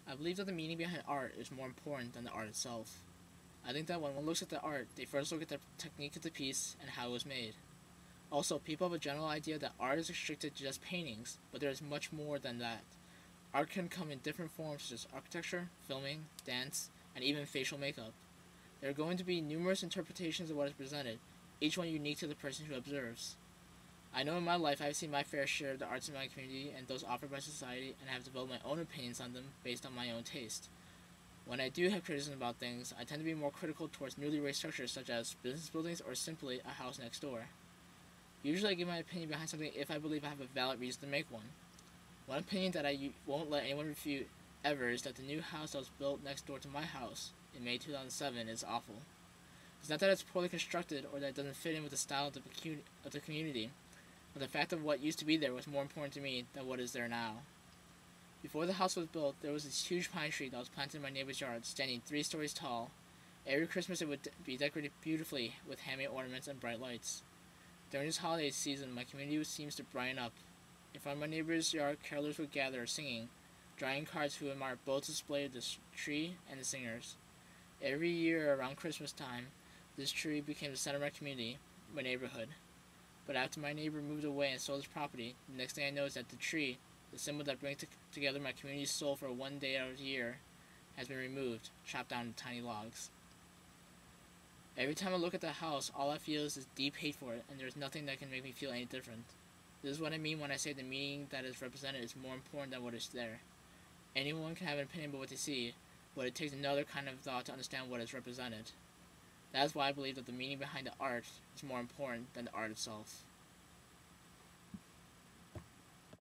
I believe that the meaning behind art is more important than the art itself. I think that when one looks at the art, they first look at the technique of the piece and how it was made. Also, people have a general idea that art is restricted to just paintings, but there is much more than that. Art can come in different forms such as architecture, filming, dance, and even facial makeup. There are going to be numerous interpretations of what is presented, each one unique to the person who observes. I know in my life I have seen my fair share of the arts in my community and those offered by society and have developed my own opinions on them based on my own taste. When I do have criticism about things, I tend to be more critical towards newly raised structures such as business buildings or simply a house next door. Usually I give my opinion behind something if I believe I have a valid reason to make one. One opinion that I won't let anyone refute ever is that the new house that was built next door to my house in May 2007 is awful. It's not that it's poorly constructed or that it doesn't fit in with the style of the community, but the fact of what used to be there was more important to me than what is there now. Before the house was built, there was this huge pine tree that was planted in my neighbor's yard, standing 3 stories tall. Every Christmas it would be decorated beautifully with handmade ornaments and bright lights. During this holiday season, my community seems to brighten up. In front of my neighbor's yard, carolers would gather, singing, drawing cards who admired both the display of the tree and the singers. Every year around Christmas time, this tree became the center of my community, my neighborhood. But after my neighbor moved away and sold his property, the next thing I know is that the tree, the symbol that brings together my community's soul for one day out of the year, has been removed, chopped down into tiny logs. Every time I look at the house, all I feel is this deep hate for it, and there is nothing that can make me feel any different. This is what I mean when I say the meaning that is represented is more important than what is there. Anyone can have an opinion about what they see, but it takes another kind of thought to understand what is represented. That is why I believe that the meaning behind the art is more important than the art itself.